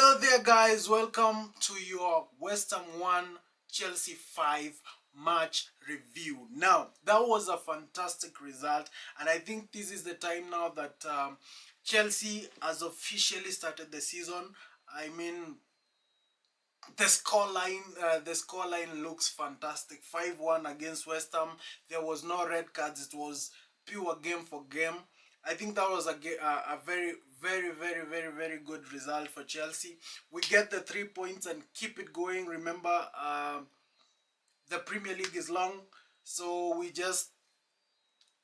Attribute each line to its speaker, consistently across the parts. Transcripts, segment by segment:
Speaker 1: Hello there guys, welcome to your West Ham 1 Chelsea 5 match review. Now that was a fantastic result, and I think this is the time now that Chelsea has officially started the season. I mean, the scoreline looks fantastic. 5-1 against West Ham. There was no red cards. It was pure game for game. I think that was a very, very, very, very, very good result for Chelsea. We get the 3 points and keep it going. Remember, the Premier League is long, so we just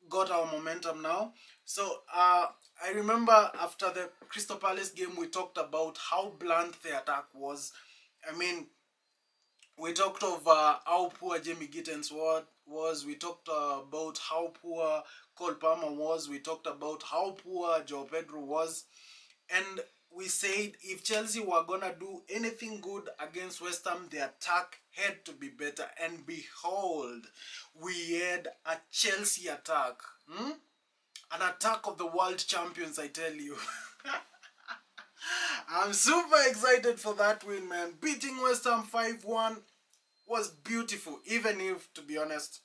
Speaker 1: got our momentum now. So I remember after the Crystal Palace game, we talked about how blunt the attack was. I mean, we talked of how poor Jamie Gittens was. We talked about how poor Cole Palmer was. We talked about how poor Joao Pedro was. And we said if Chelsea were going to do anything good against West Ham, the attack had to be better. And behold, we had a Chelsea attack. An attack of the world champions, I tell you. I'm super excited for that win, man. Beating West Ham 5-1 was beautiful, even if, to be honest,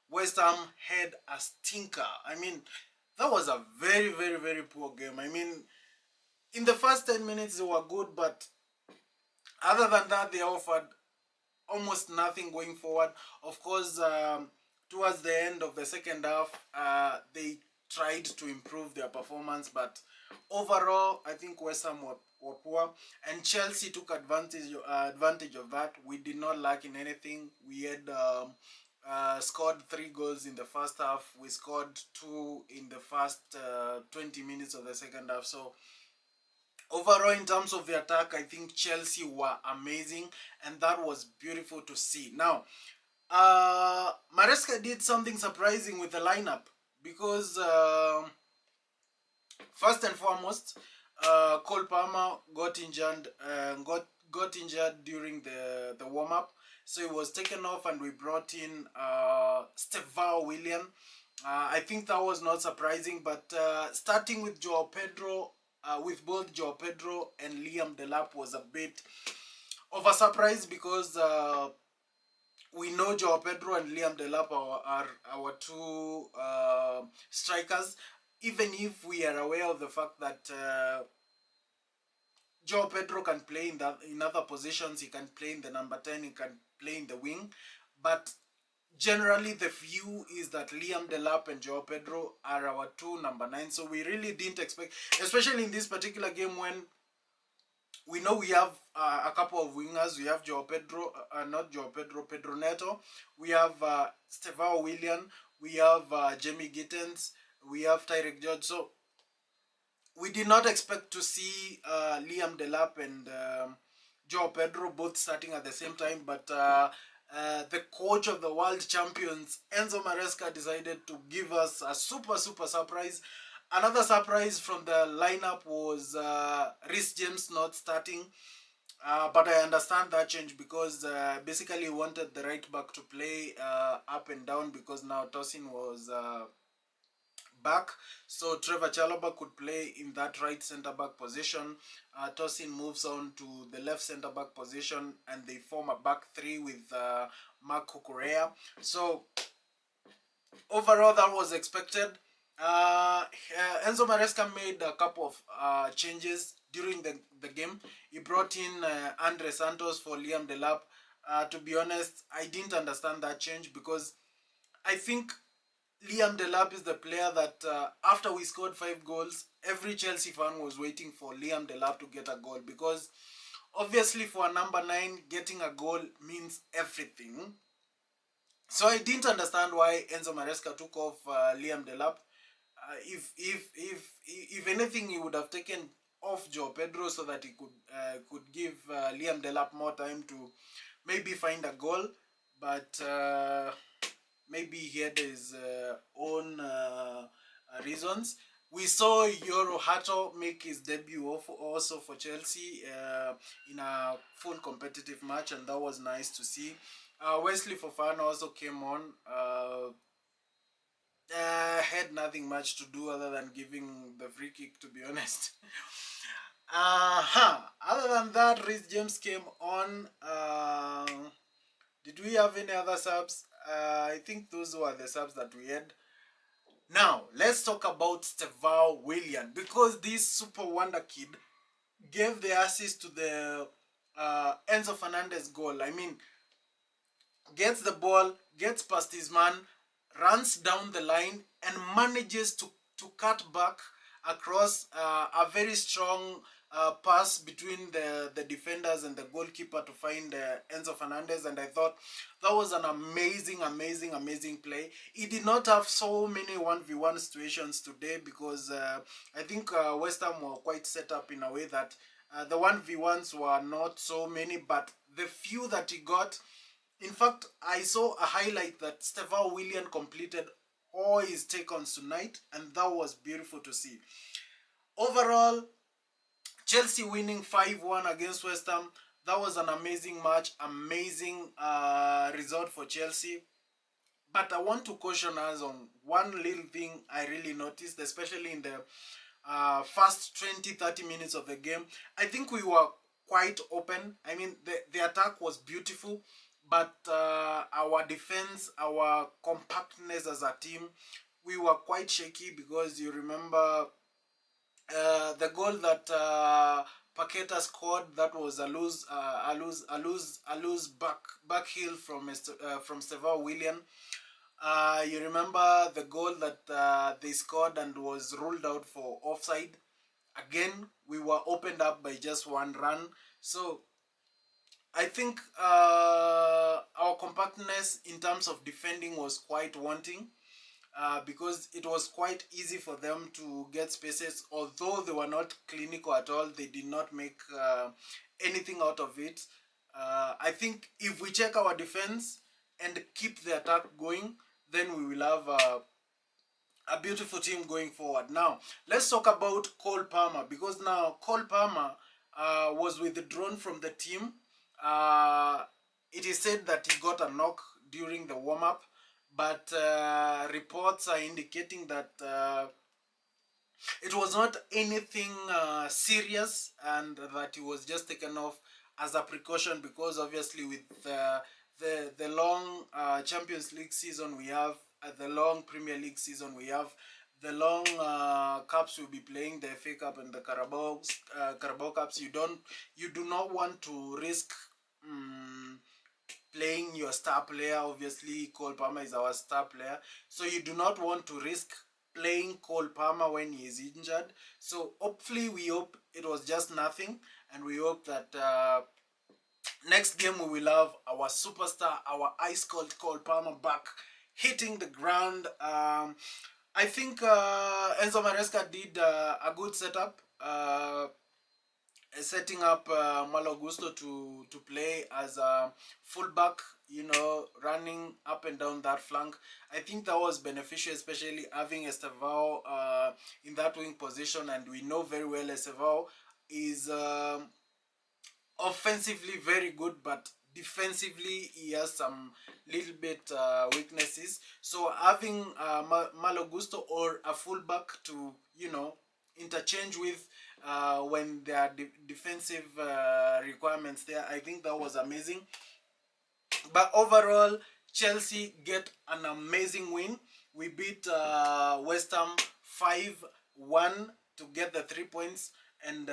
Speaker 1: West Ham had a stinker. I mean, that was a very, very, very poor game. I mean, in the first 10 minutes, they were good, but other than that, they offered almost nothing going forward. Of course, towards the end of the second half, they tried to improve their performance, but overall, I think West Ham were poor, and Chelsea took advantage of that. We did not lack in anything. We had scored 3 goals in the first half. We scored 2 in the first 20 minutes of the second half. So overall, in terms of the attack, I think Chelsea were amazing, and that was beautiful to see. Now, Maresca did something surprising with the lineup because first and foremost, Cole Palmer got injured. Got injured during the warm up, so he was taken off, and we brought in Estevão Willian. I think that was not surprising, but starting with Joao Pedro, with both Joao Pedro and Liam Delap was a bit of a surprise because we know Joao Pedro and Liam Delap are our two strikers. Even if we are aware of the fact that Joao Pedro can play in other positions, he can play in the number 10, he can play in the wing, but generally the view is that Liam Delap and Joao Pedro are our two number 9. So we really didn't expect, especially in this particular game when we know we have a couple of wingers. We have Pedro Neto. We have Estevão Willian. We have Jamie Gittens. We have Tyrek George. So we did not expect to see Liam Delap and Joao Pedro both starting at the same time. But the coach of the world champions, Enzo Maresca, decided to give us a super surprise. Another surprise from the lineup was Reece James not starting. But I understand that change because basically he wanted the right back to play up and down because now Tosin was back. So Trevor Chalobah could play in that right centre-back position. Tosin moves on to the left centre-back position, and they form a back 3 with Marc Cucurella. So overall, that was expected. Enzo Maresca made a couple of changes during the game. He brought in Andre Santos for Liam Delap. To be honest, I didn't understand that change because I think Liam Delap is the player that after we scored 5 goals, every Chelsea fan was waiting for Liam Delap to get a goal because obviously for a number 9, getting a goal means everything. So I didn't understand why Enzo Maresca took off Liam Delap. If anything, he would have taken off Joao Pedro so that he could give Liam Delap more time to maybe find a goal, but maybe he had his own reasons. We saw Yoro Hato make his debut also for Chelsea in a full competitive match, and that was nice to see. Wesley Fofana also came on. Had nothing much to do other than giving the free kick, to be honest. Other than that, Rhys James came on. Did we have any other subs? I think those were the subs that we had. Now, let's talk about Estevão Willian, because this super wonder kid gave the assist to the Enzo Fernandez goal. I mean, gets the ball, gets past his man, runs down the line, and manages to cut back across a very strong pass between the defenders and the goalkeeper to find Enzo Fernandez. And I thought that was an amazing play. He did not have so many 1v1 situations today because I think West Ham were quite set up in a way that the 1v1s were not so many, but the few that he got, in fact, I saw a highlight that Estevão Willian completed all his take-ons tonight, and that was beautiful to see. Overall, Chelsea winning 5-1 against West Ham. That was an amazing match, amazing result for Chelsea. But I want to caution us on one little thing I really noticed, especially in the first 20-30 minutes of the game. I think we were quite open. I mean, the attack was beautiful, but our defense, our compactness as a team, we were quite shaky, because you remember the goal that Paqueta scored, that was a loose back heel from Estevão Willian. You remember the goal that they scored and was ruled out for offside. Again, we were opened up by just one run. So I think our compactness in terms of defending was quite wanting, because it was quite easy for them to get spaces. Although they were not clinical at all, they did not make anything out of it. I think if we check our defense and keep the attack going, then we will have a beautiful team going forward. Now, let's talk about Cole Palmer, because now Cole Palmer was withdrawn from the team. It is said that he got a knock during the warm-up, but reports are indicating that it was not anything serious, and that he was just taken off as a precaution, because obviously with the long Champions League season we have, the long Premier League season we have, the long cups we'll be playing, the FA Cup and the Carabao Cups, you do not want to risk playing your star player. Obviously, Cole Palmer is our star player, so you do not want to risk playing Cole Palmer when he is injured. So hopefully, we hope it was just nothing, and we hope that next game we will have our superstar, our ice cold Cole Palmer back hitting the ground. I think Enzo Maresca did a good setup, setting up Malo Gusto to play as a fullback, running up and down that flank. I think that was beneficial, especially having Estevao in that wing position, and we know very well Estevao is offensively very good, but defensively he has some little bit weaknesses. So having Malo Gusto or a fullback to interchange with when there are defensive requirements there, I think that was amazing. But overall, Chelsea get an amazing win. We beat West Ham 5-1 to get the 3 points, and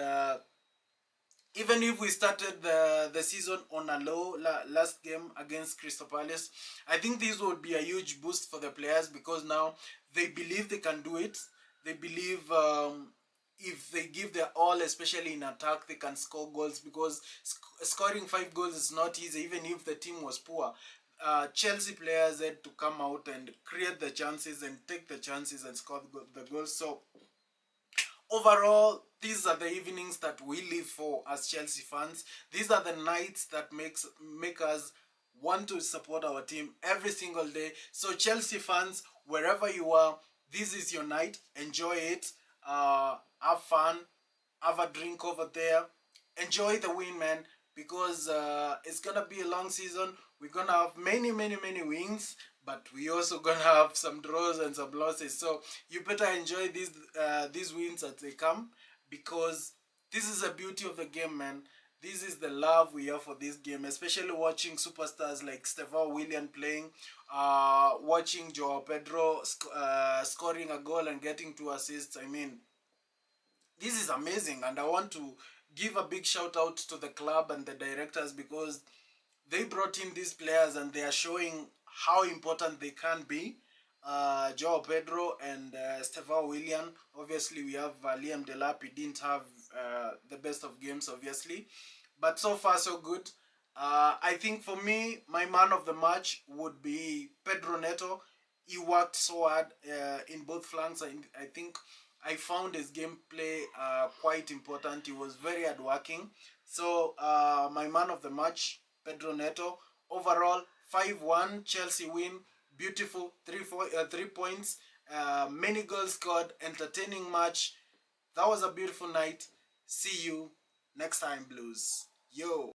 Speaker 1: even if we started the season on a low last game against Crystal Palace, I think this would be a huge boost for the players, because now they believe they can do it. They believe if they give their all, especially in attack, they can score goals, because scoring 5 goals is not easy, even if the team was poor. Chelsea players had to come out and create the chances and take the chances and score the goals. So overall, these are the evenings that we live for as Chelsea fans. These are the nights that make us want to support our team every single day. So Chelsea fans, wherever you are, this is your night. Enjoy it. Have fun. Have a drink over there. Enjoy the win, man, because it's gonna be a long season. We're gonna have many wins, but we also gonna have some draws and some losses. So you better enjoy these wins as they come, because This is the beauty of the game, man. This is the love we have for this game, especially watching superstars like Estevão Willian playing, watching Joao Pedro scoring a goal and getting 2 assists. I mean, this is amazing, and I want to give a big shout out to the club and the directors because they brought in these players and they are showing how important they can be. Joao Pedro and Estevão Willian. Obviously, we have Liam Delap. He didn't have the best of games, obviously, but so far so good. I think for me, my man of the match would be Pedro Neto. He worked so hard in both flanks. I think I found his gameplay quite important. He was very hardworking. So my man of the match, Pedro Neto. Overall, 5-1 Chelsea win. Beautiful 3 points. Many goals scored. Entertaining match. That was a beautiful night. See you next time, Blues. Yo.